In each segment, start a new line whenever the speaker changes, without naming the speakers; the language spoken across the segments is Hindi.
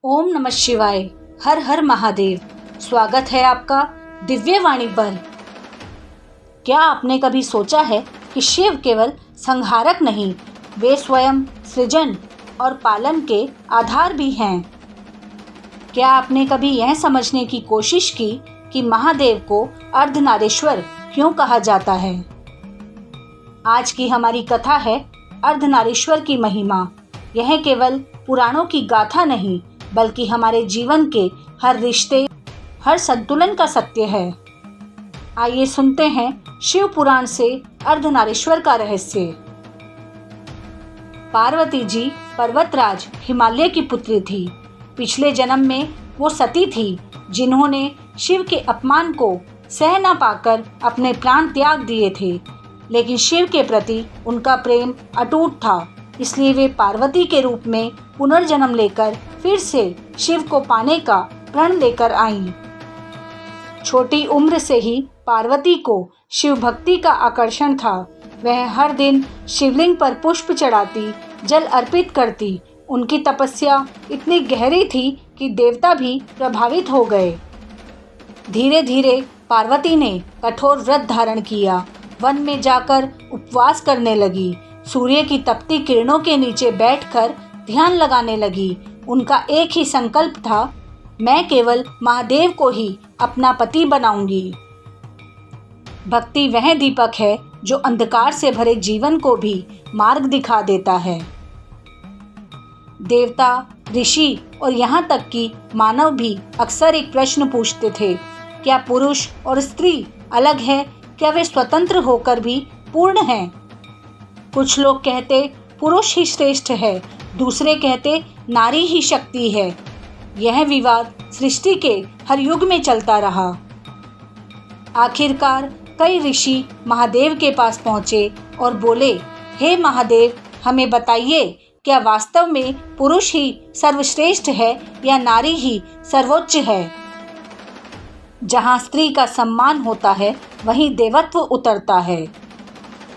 ओम नमः शिवाय। हर हर महादेव। स्वागत है आपका दिव्य वाणी पर। क्या आपने कभी सोचा है कि शिव केवल संहारक नहीं, वे स्वयं सृजन और पालन के आधार भी हैं। क्या आपने कभी यह समझने की कोशिश की कि महादेव को अर्धनारीश्वर क्यों कहा जाता है। आज की हमारी कथा है अर्धनारीश्वर की महिमा। यह केवल पुराणों की गाथा नहीं, बल्कि हमारे जीवन के हर रिश्ते, हर संतुलन का सत्य है। आइए सुनते हैं शिव पुराण से अर्धनारीश्वर का रहस्य। पार्वती जी पर्वतराज हिमालय की पुत्री थी। पिछले जन्म में वो सती थी, जिन्होंने शिव के अपमान को सह न पाकर अपने प्राण त्याग दिए थे। लेकिन शिव के प्रति उनका प्रेम अटूट था, इसलिए वे पार्वती के रूप में पुनर्जन्म लेकर फिर से शिव को पाने का प्रण लेकर आईं। छोटी उम्र से ही पार्वती को शिव भक्ति का आकर्षण था। वह हर दिन शिवलिंग पर पुष्प चढ़ाती, जल अर्पित करती। उनकी तपस्या इतनी गहरी थी कि देवता भी प्रभावित हो गए। धीरे धीरे पार्वती ने कठोर व्रत धारण किया, वन में जाकर उपवास करने लगी, सूर्य की तपती किरणों के नीचे बैठकर ध्यान लगाने लगी। उनका एक ही संकल्प था, मैं केवल महादेव को ही अपना पति बनाऊंगी। भक्ति वह दीपक है जो अंधकार से भरे जीवन को भी मार्ग दिखा देता है। देवता, ऋषि और यहाँ तक कि मानव भी अक्सर एक प्रश्न पूछते थे, क्या पुरुष और स्त्री अलग है? क्या वे स्वतंत्र होकर भी पूर्ण हैं? कुछ लोग कहते पुरुष ही श्रेष्ठ है, दूसरे कहते नारी ही शक्ति है। यह विवाद सृष्टि के हर युग में चलता रहा। आखिरकार कई ऋषि महादेव के पास पहुँचे और बोले, हे महादेव, हमें बताइए, क्या वास्तव में पुरुष ही सर्वश्रेष्ठ है या नारी ही सर्वोच्च है? जहाँ स्त्री का सम्मान होता है, वहीं देवत्व उतरता है।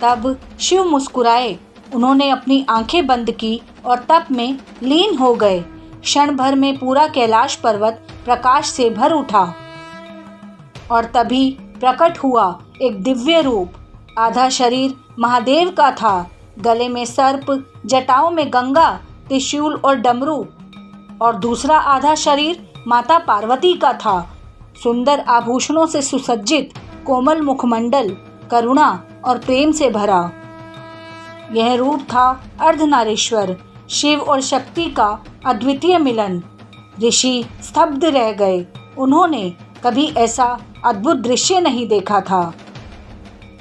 तब शिव मुस्कुराए। उन्होंने अपनी आंखें बंद की और तप में लीन हो गए। क्षण भर में पूरा कैलाश पर्वत प्रकाश से भर उठा और तभी प्रकट हुआ एक दिव्य रूप। आधा शरीर महादेव का था, गले में सर्प, जटाओं में गंगा, त्रिशूल और डमरू, और दूसरा आधा शरीर माता पार्वती का था, सुंदर आभूषणों से सुसज्जित, कोमल मुखमंडल, करुणा और प्रेम से भरा। यह रूप था अर्धनारीश्वर, शिव और शक्ति का अद्वितीय मिलन। ऋषि स्तब्ध रह गए। उन्होंने कभी ऐसा अद्भुत दृश्य नहीं देखा था।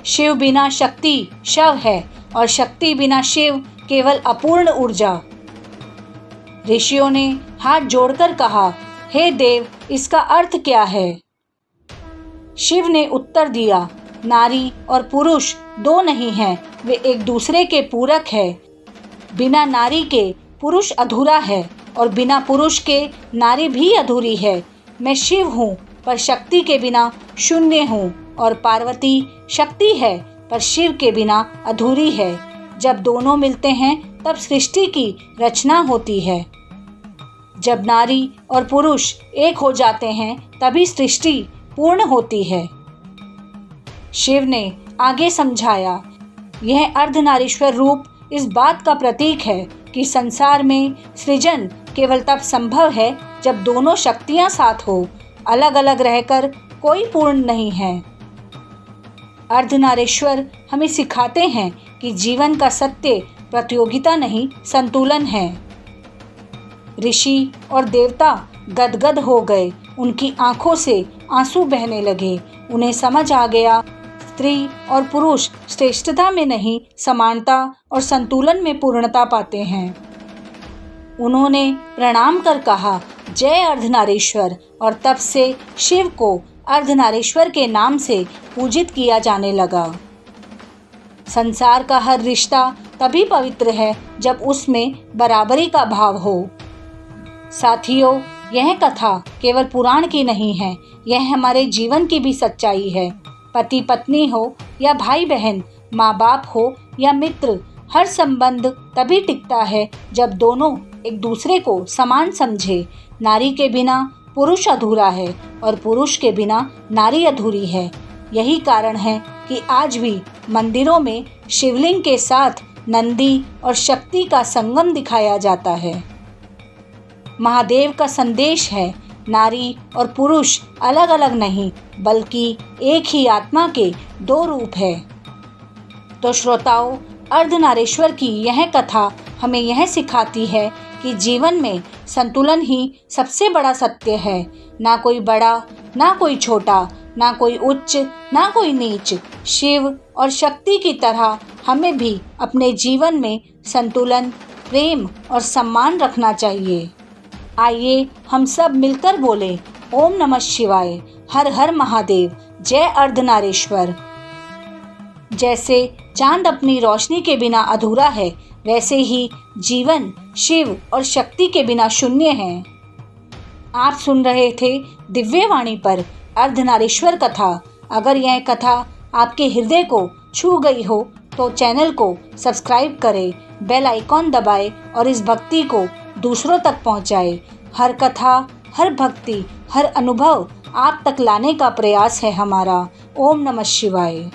शिव बिना शक्ति शव है और शक्ति बिना शिव केवल अपूर्ण ऊर्जा। ऋषियों ने हाथ जोड़कर कहा, हे देव, इसका अर्थ क्या है? शिव ने उत्तर दिया, नारी और पुरुष दो नहीं हैं, वे एक दूसरे के पूरक है। बिना नारी के पुरुष अधूरा है और बिना पुरुष के नारी भी अधूरी है। मैं शिव हूँ, पर शक्ति के बिना शून्य हूँ, और पार्वती शक्ति है, पर शिव के बिना अधूरी है। जब दोनों मिलते हैं तब सृष्टि की रचना होती है। जब नारी और पुरुष एक हो जाते हैं तभी सृष्टि पूर्ण होती है। शिव ने आगे समझाया, यह अर्धनारीश्वर रूप इस बात का प्रतीक है कि संसार में सृजन केवल तब संभव है जब दोनों शक्तियां साथ हो। अलग अलग रहकर कोई पूर्ण नहीं है। अर्धनारीश्वर हमें सिखाते हैं कि जीवन का सत्य प्रतियोगिता नहीं, संतुलन है। ऋषि और देवता गदगद हो गए। उनकी आंखों से आंसू बहने लगे। उन्हें समझ आ गया, स्त्री और पुरुष श्रेष्ठता में नहीं, समानता और संतुलन में पूर्णता पाते हैं। उन्होंने प्रणाम कर कहा, जय अर्धनारीश्वर, और तब से शिव को अर्धनारीश्वर के नाम से पूजित किया जाने लगा। संसार का हर रिश्ता तभी पवित्र है जब उसमें बराबरी का भाव हो। साथियों, यह कथा केवल पुराण की नहीं है, यह हमारे जीवन की भी सच्चाई है। पति पत्नी हो या भाई बहन, माँ बाप हो या मित्र, हर संबंध तभी टिकता है जब दोनों एक दूसरे को समान समझे। नारी के बिना पुरुष अधूरा है और पुरुष के बिना नारी अधूरी है। यही कारण है कि आज भी मंदिरों में शिवलिंग के साथ नंदी और शक्ति का संगम दिखाया जाता है। महादेव का संदेश है, नारी और पुरुष अलग अलग नहीं बल्कि एक ही आत्मा के दो रूप है। तो श्रोताओं, अर्धनारीश्वर की यह कथा हमें यह सिखाती है कि जीवन में संतुलन ही सबसे बड़ा सत्य है। ना कोई बड़ा, ना कोई छोटा, ना कोई उच्च, ना कोई नीच। शिव और शक्ति की तरह हमें भी अपने जीवन में संतुलन, प्रेम और सम्मान रखना चाहिए। आइए हम सब मिलकर बोलें, ओम नमः शिवाय, हर हर महादेव, जय अर्धनारीश्वर। जैसे चांद अपनी रोशनी के बिना अधूरा है, वैसे ही जीवन शिव और शक्ति के बिना शून्य है। आप सुन रहे थे दिव्यवाणी पर अर्धनारीश्वर कथा। अगर यह कथा आपके हृदय को छू गई हो तो चैनल को सब्सक्राइब करें, बेल आइकॉन दबाएं और इस भक्ति को दूसरों तक पहुंचाएं। हर कथा, हर भक्ति, हर अनुभव आप तक लाने का प्रयास है हमारा। ओम नमः शिवाय।